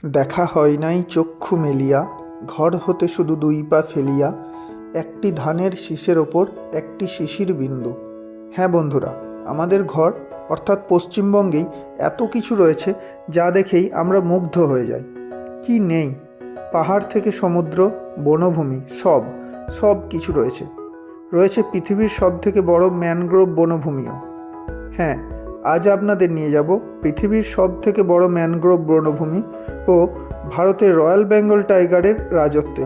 দেখা হয় নাই চক্ষু মেলিয়া, ঘর হতে শুধু দুই পা ফেলিয়া, একটি ধানের শীষের ওপর একটি শিশির বিন্দু। হ্যাঁ বন্ধুরা, আমাদের ঘর অর্থাৎ পশ্চিমবঙ্গেই এত কিছু রয়েছে যা দেখেই আমরা মুগ্ধ হয়ে যাই। কি নেই? পাহাড় থেকে সমুদ্র, বনভূমি, সব কিছু রয়েছে। রয়েছে পৃথিবীর সবথেকে বড় ম্যানগ্রোভ বনভূমিও। হ্যাঁ, আজ আপনাদের নিয়ে যাব পৃথিবীর সবথেকে বড় ম্যানগ্রোভ বনভূমি ও ভারতের রয়্যাল বেঙ্গল টাইগারের রাজত্বে,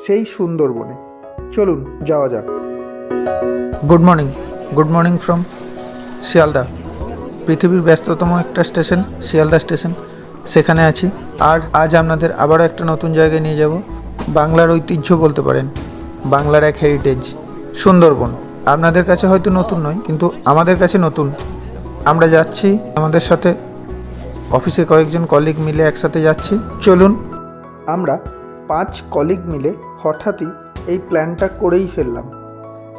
সেই সুন্দরবনে। চলুন যাওয়া যাক। Good morning from Sealdah. পৃথিবীর ব্যস্ততম একটা স্টেশন শিয়ালদা স্টেশন, সেখানে আছি। আর আজ আপনাদের আবারও একটা নতুন জায়গায় নিয়ে যাব। বাংলার ঐতিহ্য বলতে পারেন, বাংলার এক হেরিটেজ সুন্দরবন। আপনাদের কাছে হয়তো নতুন নয়, কিন্তু আমাদের কাছে নতুন। আমরা যাচ্ছি, আমাদের সাথে অফিসে কয়েকজন কলিগ মিলে একসাথে যাচ্ছি। চলুন। আমরা 5 কলিগ মিলে হঠাৎই এই প্ল্যানটা করেই ফেললাম।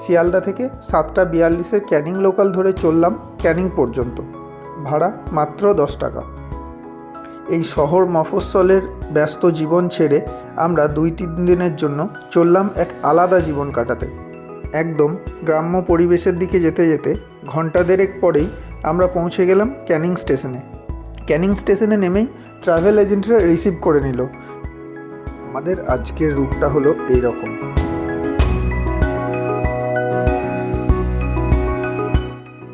শিয়ালদা থেকে 7:42 ক্যানিং লোকাল ধরে চললাম ক্যানিং পর্যন্ত। ভাড়া মাত্র 10 টাকা। এই শহর মফস্বলের ব্যস্ত জীবন ছেড়ে আমরা 2-3 দিনের জন্য চললাম এক আলাদা জীবন কাটাতে। একদম গ্রাম্য পরিবেশের দিকে যেতে যেতে ঘন্টা দেড়েক পরেই আমরা পৌঁছে গেলাম ক্যানিং স্টেশনে। ক্যানিং স্টেশনে নেমেই ট্রাভেল এজেন্টরা রিসিভ করে নিল। আমাদের আজকের রুটটা হলো এইরকম।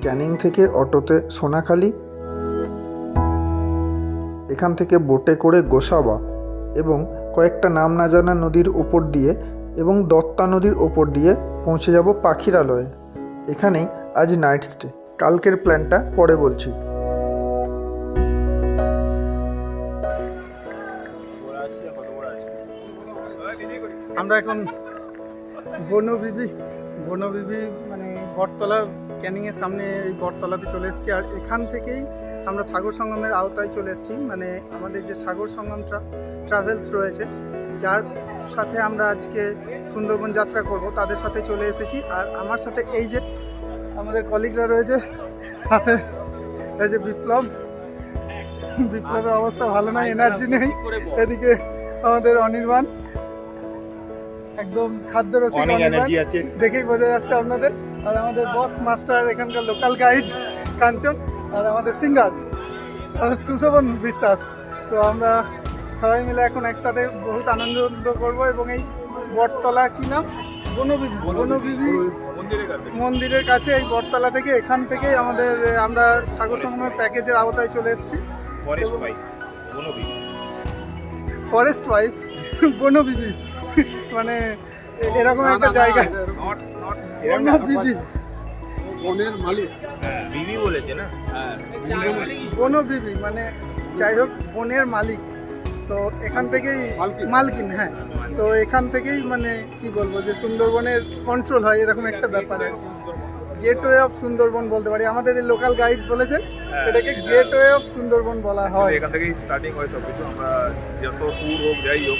ক্যানিং থেকে অটোতে সোনাখালি, এখান থেকে বোটে করে গোসাবা এবং কয়েকটা নাম না জানা নদীর ওপর দিয়ে এবং দত্তা নদীর ওপর দিয়ে পৌঁছে যাব পাখিরালয়ে। এখানেই আজ নাইট স্টে। কালকের প্ল্যানটা পরে বলছি। আমরা এখন বনবিবি মানে বটতলা, ক্যানিংয়ের সামনে এই বটতলাতে চলে এসেছি। আর এখান থেকেই আমরা সাগর সঙ্গমের আওতায় চলে এসেছি। মানে আমাদের যে সাগর সঙ্গম ট্রাভেলস রয়েছে, যার সাথে আমরা আজকে সুন্দরবন যাত্রা করব, তাদের সাথে চলে এসেছি। আর আমার সাথে এই যে আমাদের কলিগরা রয়েছে, সাথে এই যে বিপ্লবের অবস্থা ভালো নয়, এনার্জি নেই। এদিকে আমাদের অনির্বাণ, একদম খাদ্যরসিক এনার্জি আছে, দেখেই বোঝা যাচ্ছে আপনাদের। আর আমাদের বস মাস্টার, এখানকার লোকাল গাইড কাঞ্চন, আর আমাদের সিঙ্গার সুশোভন বিশ্বাস। তো আমরা সবাই মিলে এখন একসাথে বহুত আনন্দ করব। এবং এই বটতলা, কি নাম, বনবিবি মন্দিরের কাছে এই বটতলা থেকে, এখান থেকে আমরা সাগর সঙ্গমের প্যাকেজের আওতায় চলে এসেছি। ফরেস্ট ওয়াইফ বনবিবি মানে এরকম একটা জায়গা। বনের মালিক বিবি বলেছে না, বনবিবি মানে যাই হোক, বনের মালিক। তো এখান থেকেই মালকিন। হ্যাঁ, তো এখান থেকেই মানে কি বলবো, যে সুন্দরবনের কন্ট্রোল হয়, এরকম একটা ব্যাপার আর কি। গেটওয়ে অফ সুন্দরবন বলতে পারি। আমাদের এই লোকাল গাইড বলেছে এটাকে গেটওয়ে অফ সুন্দরবন বলা হয়। এখান থেকেই স্টার্টিং হয় সব কিছু। আমরা যত ট্যুর হোক, যাই হোক,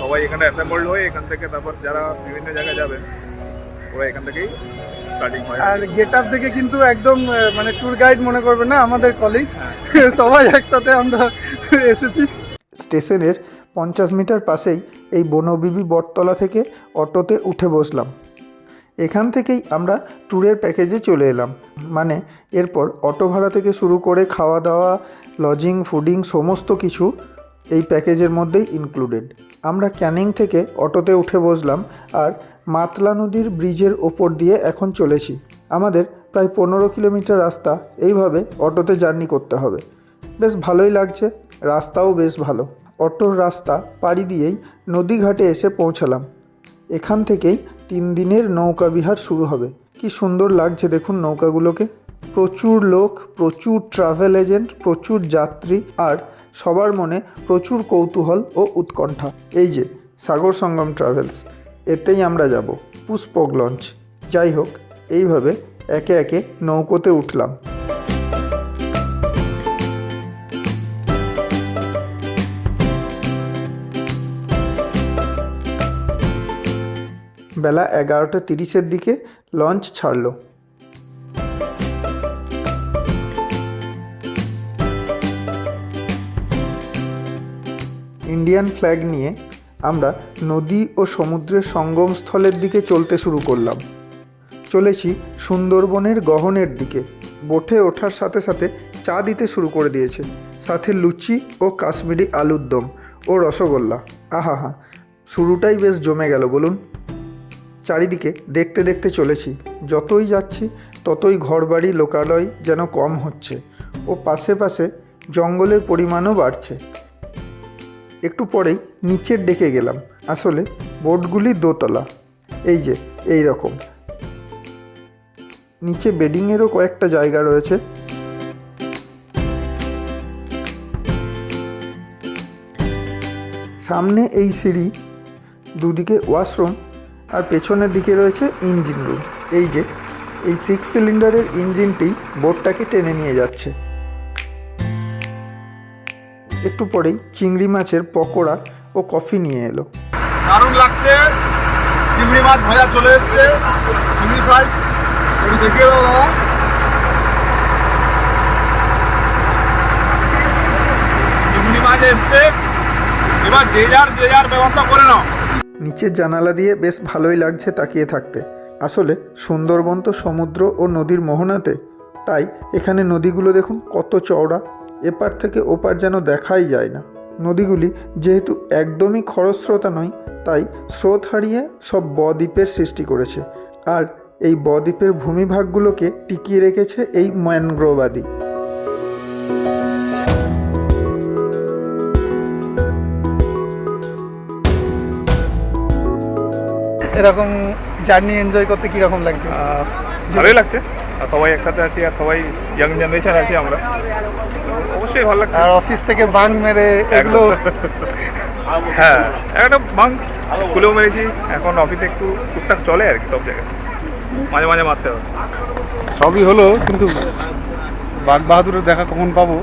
সবাই এখানে অ্যাসেম্বলড হয়ে এখান থেকে, তারপর যারা বিভিন্ন জায়গায় যাবেন ওরা এখান থেকেই স্টার্টিং হয়। আর গেট আপ থেকে কিন্তু একদম মানে ট্যুর গাইড মনে করবে না, আমাদের কলিগ। সবাই একসাথে আমরা এসেছি। স্টেশনের 50 মিটার পাশেই এই বনবিবি বটতলা থেকে অটোতে উঠে বসলাম। এখান থেকেই আমরা ট্যুরের প্যাকেজে চলে এলাম। মানে এরপর অটো ভাড়া থেকে শুরু করে খাওয়া দাওয়া, লজিং, ফুডিং সমস্ত কিছু এই প্যাকেজের মধ্যেই ইনক্লুডেড। আমরা ক্যানিং থেকে অটোতে উঠে বসলাম আর মাতলা নদীর ব্রিজের ওপর দিয়ে এখন চলেছি। আমাদের প্রায় 15 কিলোমিটার রাস্তা এইভাবে অটোতে জার্নি করতে হবে। বেশ ভালোই লাগছে, রাস্তাও বেশ ভালো। অটোর রাস্তা পাড়ি দিয়েই নদীঘাটে এসে পৌঁছালাম। এখান থেকেই 3 দিনের নৌকা বিহার শুরু হবে। কি সুন্দর লাগছে দেখুন নৌকাগুলোকে। প্রচুর লোক, প্রচুর ট্রাভেল এজেন্ট, প্রচুর যাত্রী, আর সবার মনে প্রচুর কৌতূহল ও উৎকণ্ঠা। এই যে সাগর সঙ্গম ট্রাভেলস, এতেই আমরা যাব। পুষ্পক লঞ্চ। যাই হোক, এইভাবে একে একে নৌকোতে উঠলাম। বেলা 11:30 দিকে লঞ্চ ছাড়লো। ইন্ডিয়ান ফ্ল্যাগ নিয়ে আমরা নদী ও সমুদ্রের সঙ্গমস্থলের দিকে চলতে শুরু করলাম। চলেছি সুন্দরবনের গহনের দিকে। বোটে ওঠার সাথে সাথে চা দিতে শুরু করে দিয়েছে, সাথে লুচি ও কাশ্মীরি আলুর দম ও রসগোল্লা। আহা হা, শুরুটাই বেশ জমে গেল বলুন। চারিদিকে দেখতে দেখতে চলেছি, যতই যাচ্ছি ততই ঘরবাড়ি লোকালয় যেন কম হচ্ছে ও পাশে পাশে জঙ্গলের পরিমাণও বাড়ছে। একটু পরেই নিচের ডেকে গেলাম। আসলে বোটগুলি দোতলা, এই যে এই রকম। নিচে বেডিংয়েরও কয়েকটা জায়গা রয়েছে। সামনে এই সিঁড়ি, দুদিকে ওয়াশরুম আর পেছনের দিকে রয়েছে ইঞ্জিন রুম। এই যে এই 6 সিলিন্ডারের ইঞ্জিনটি বোটটাকে টেনে নিয়ে যাচ্ছে। একটু পরেই চিংড়ি মাছের পকোড়া ও কফি নিয়ে এলো। দারুণ লাগছে, চিংড়ি মাছ ভাজা চলে এসছে, চিংড়ি ফ্রাই একটু দেখে দাও দাদা। চিংড়ি মাছ এসছে, এবার যে যার ব্যবস্থা করে নাও। নিচের জানালা দিয়ে বেশ ভালোই লাগছে তাকিয়ে থাকতে। আসলে সুন্দরবন তো সমুদ্র ও নদীর মোহনাতে, তাই এখানে নদীগুলো দেখুন কত চওড়া, এপার থেকে ওপার যেন দেখাই যায় না। নদীগুলি যেহেতু একদমই খরস্রোতা নয়, তাই স্রোত হারিয়ে সব বদ্বীপের সৃষ্টি করেছে। আর এই বদ্বীপের ভূমিভাগগুলোকে টিকিয়ে রেখেছে এই ম্যানগ্রোভ আদি। এরকম জার্নি এনজয় করতে কীরকম লাগছে? ভালোই লাগছে, আর সবাই একসাথে আছি, আর সবাই ইয়াং জেনারেশন আছি আমরা, অবশ্যই ভালো লাগছে। আর অফিস থেকে বাঙ্ক মেরে এগুলো হ্যাঁ, একটা বাঙ্ক স্কুলেও মেরেছি, এখন অফিসে একটু টুকটাক চলে আর কি, সব জায়গায় মাঝে মাঝে মারতে হবে। সবই হলো, কিন্তু বাঘ বাহাদুরের দেখা কখন পাবো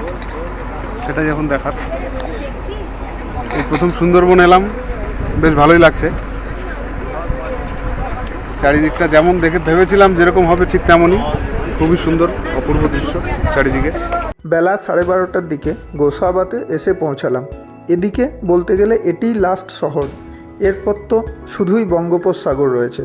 সেটাই এখন দেখার। এই প্রথম সুন্দরবন এলাম, বেশ ভালোই লাগছে। চারিদিকটা যেমন দেখে ভেবেছিলাম যেরকম হবে ঠিক তেমনই, খুবই সুন্দর অপূর্ব দৃশ্য চারিদিকে। বেলা 12:30টার দিকে গোসাবাতে এসে পৌঁছালাম। এদিকে বলতে গেলে এটিই লাস্ট শহর, এরপর তো শুধুই বঙ্গোপসাগর রয়েছে।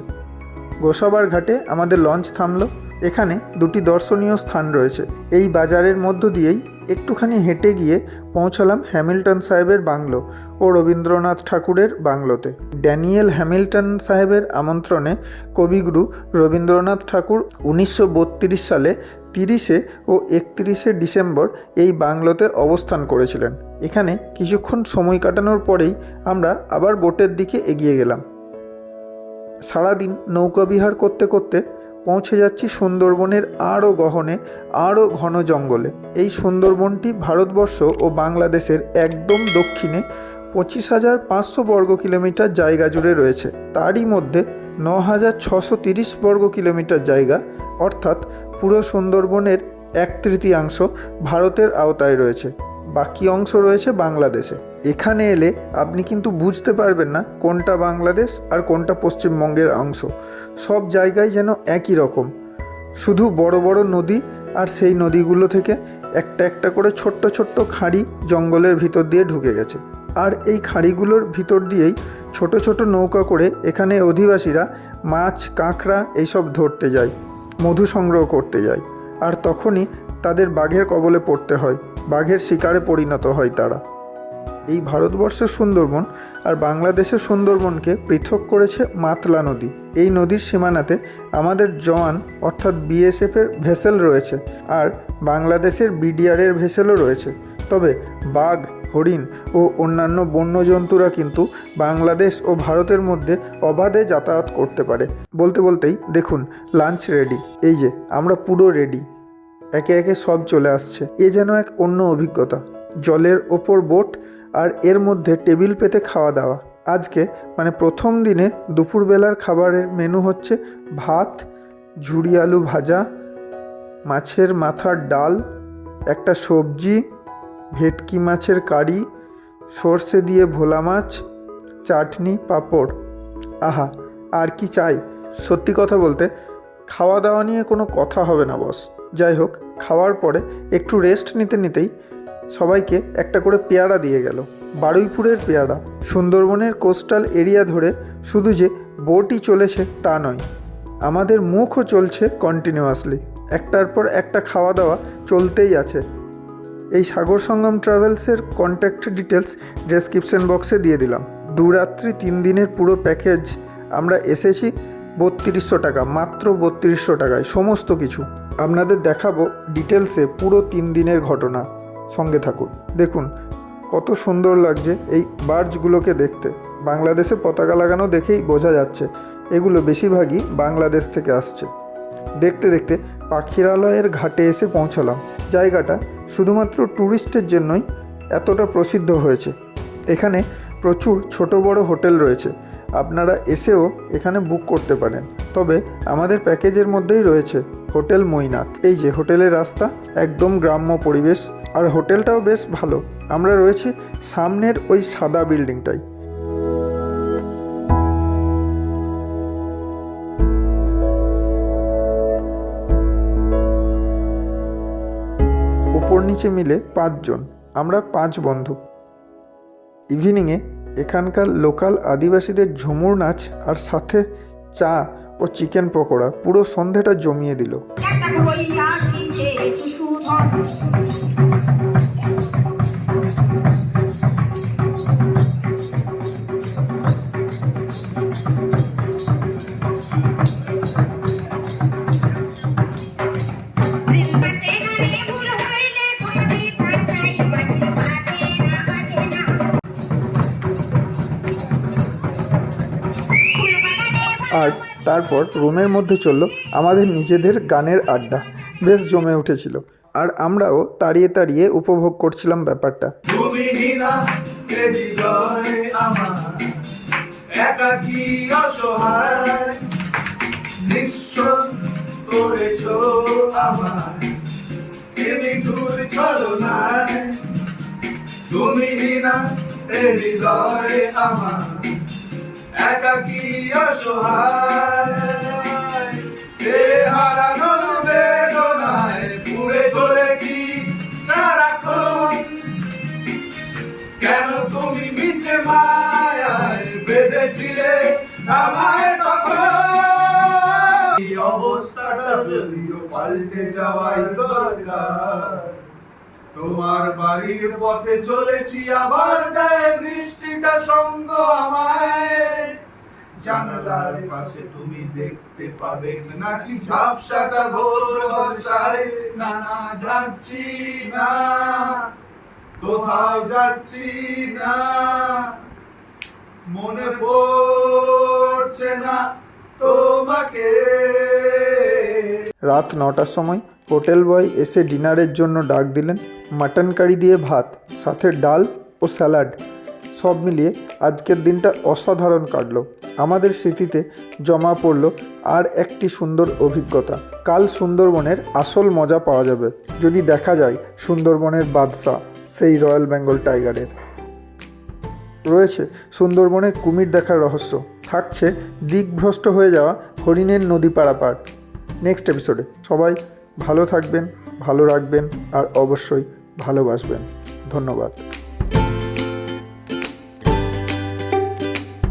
গোসাবার ঘাটে আমাদের লঞ্চ থামলো। এখানে দুটি দর্শনীয় স্থান রয়েছে। এই বাজারের মধ্য দিয়েই একটুখানি হেঁটে গিয়ে পৌঁছালাম হ্যামিল্টন সাহেবের বাংলো ও রবীন্দ্রনাথ ঠাকুরের বাংলোতে। ড্যানিয়েল হ্যামিল্টন সাহেবের আমন্ত্রণে কবিগুরু রবীন্দ্রনাথ ঠাকুর 1932 সালে 30 ও 31 ডিসেম্বর এই বাংলোতে অবস্থান করেছিলেন। এখানে কিছুক্ষণ সময় কাটানোর পরেই আমরা আবার বোটের দিকে এগিয়ে গেলাম। সারাদিন নৌকাবিহার করতে করতে পৌঁছে যাচ্ছি সুন্দরবনের আরও গহনে, আরও ঘন জঙ্গলে। এই সুন্দরবনটি ভারতবর্ষ ও বাংলাদেশের একদম দক্ষিণে 25,500 বর্গ কিলোমিটার জায়গা জুড়ে রয়েছে। তারই মধ্যে 9,630 বর্গ কিলোমিটার জায়গা, অর্থাৎ পুরো সুন্দরবনের 1/3 ভারতের আওতায় রয়েছে, বাকি অংশ রয়েছে বাংলাদেশে। এখানে এলে আপনি কিন্তু বুঝতে পারবেন না কোনটা বাংলাদেশ আর কোনটা পশ্চিমবঙ্গের অংশ। সব জায়গায় যেন একই রকম, শুধু বড় বড় নদী, আর সেই নদীগুলো থেকে একটা একটা করে ছোট্ট ছোট্ট খাঁড়ি জঙ্গলের ভিতর দিয়ে ঢুকে গেছে। আর এই খাঁড়িগুলোর ভিতর দিয়েই ছোট ছোট নৌকা করে এখানে অধিবাসীরা মাছ, কাঁকড়া এইসব ধরতে যায়, মধু সংগ্রহ করতে যায়। আর তখনই তাদের বাঘের কবলে পড়তে হয়, বাঘের শিকারে পরিণত হয় তারা। এই ভারতবর্ষের সুন্দরবন আর বাংলাদেশের সুন্দরবনকে পৃথক করেছে মাতলা নদী। এই নদীর সীমানাতে আমাদের জওয়ান অর্থাৎ বিএসএফের ভেসেল রয়েছে, আর বাংলাদেশের বিডিআরের ভেসেলও রয়েছে। তবে বাঘ, হরিণ ও অন্যান্য বন্যজন্তুরা কিন্তু বাংলাদেশ ও ভারতের মধ্যে অবাধে যাতায়াত করতে পারে। বলতে বলতেই দেখুন লাঞ্চ রেডি। এই যে আমরা পুরো রেডি, একে একে সব চলে আসছে। এ যেন এক অন্য অভিজ্ঞতা। জলের ওপর বোট, আর এর মধ্যে টেবিল পেতে খাওয়া দাওয়া। আজকে মানে প্রথম দিনে দুপুরবেলার খাবারের মেনু হচ্ছে ভাত, ঝুরি আলু ভাজা, মাছের মাথার ডাল, একটা সবজি, ভেটকি মাছের কারি, সর্ষে দিয়ে ভোলা মাছ, চাটনি, পাঁপড়। আহা, আর কি চাই? সত্যি কথা বলতে খাওয়া দাওয়া নিয়ে কোনো কথা হবে না বস। যাই হোক, খাওয়ার পরে একটু রেস্ট নিতে নিতেই সবাইকে একটা করে পেয়ারা দিয়ে গেল। বারুইপুরের পেয়ারা। সুন্দরবনের কোস্টাল এরিয়া ধরে শুধু যে বোটই চলেছে তা নয়, আমাদের মুখও চলছে কন্টিনিউয়াসলি। একটার পর একটা খাওয়া দাওয়া চলতেই আছে। এই Sagar Sangam ট্রাভেলসের contact details description বক্সে দিয়ে দিলাম। 2 রাত্রি 3 দিনের পুরো প্যাকেজ আমরা এসেছি 3200 টাকা, মাত্র 3200 টাকায় সমস্ত কিছু। আপনাদের দেখাবো ডিটেলসে পুরো 3 দিনের ঘটনা। সঙ্গে থাকুন। দেখুন কত সুন্দর লাগছে এই বার্জগুলোকে দেখতে। বাংলাদেশে পতাকা লাগানো দেখেই বোঝা যাচ্ছে এগুলো বেশিরভাগই বাংলাদেশ থেকে আসছে। দেখতে দেখতে পাখিরালয়ের ঘাটে এসে পৌঁছালাম। জায়গাটা শুধুমাত্র ট্যুরিস্টের জন্যই এতটা প্রসিদ্ধ হয়েছে। এখানে প্রচুর ছোট বড় হোটেল রয়েছে, আপনারা এসেও এখানে বুক করতে পারেন। তবে আমাদের প্যাকেজের মধ্যেই রয়েছে হোটেল মৈনাক। এই যে হোটেলের রাস্তা, একদম গ্রাম্য পরিবেশ, আর হোটেলটাও বেশ ভালো। আমরা রয়েছি সামনের ওই সাদা বিল্ডিংটাই। উপর নিচে মিলে 5 জন, আমরা 5 বন্ধু। ইভিনিংয়ে এখানকার লোকাল আদিবাসীদের ঝুমুর নাচ আর সাথে চা ও চিকেন পকোড়া পুরো সন্ধেটা জমিয়ে দিল। আর তারপর রুমের মধ্যে চলল আমাদের নিজেদের গানের আড্ডা। বেশ জমে উঠেছিল, আর আমরাও তাড়িয়ে তাড়িয়ে উপভোগ করছিলাম ব্যাপারটা। একাকী অসহায় হারানো বেদনায় পুড়ে চলেছি সারাক্ষণ। কেন তুমি মিছে মায়ায় বেঁধেছিলে আমায় তখন? এই অবস্থাটা যদিও পাল্টে যাওয়াই দরকার। তোমার বাড়ির পথে চলেছি, আবার দেয় বৃষ্টিটা সঙ্গ আমায়। জানালার পাশে তুমি দেখতে পাবে নাকি ঝাপসাটা ঘোর বর্ষায়। না না যাচ্ছি না, কোথাও যাচ্ছি না, মনে পড়ছে না তোমাকে। রাত 9টার সময় হোটেল বয় এসে ডিনারের জন্য ডাক দিলেন। মাটন কারি দিয়ে ভাত, সাথে ডাল ও স্যালাড, সব মিলিয়ে আজকের দিনটা অসাধারণ কাটলো। আমাদের স্মৃতিতে জমা পড়ল আর একটি সুন্দর অভিজ্ঞতা। কাল সুন্দরবনের আসল মজা পাওয়া যাবে যদি দেখা যায় সুন্দরবনের বাদশা, সেই রয়্যাল বেঙ্গল টাইগারের। রয়েছে সুন্দরবনের কুমির দেখার রহস্য, থাকছে দিকভ্রষ্ট হয়ে যাওয়া হরিণের নদী পারাপার। নেক্সট এপিসোডে সবাই ভালো থাকবেন, ভালো রাখবেন, আর অবশ্যই ভালোবাসবেন। ধন্যবাদ।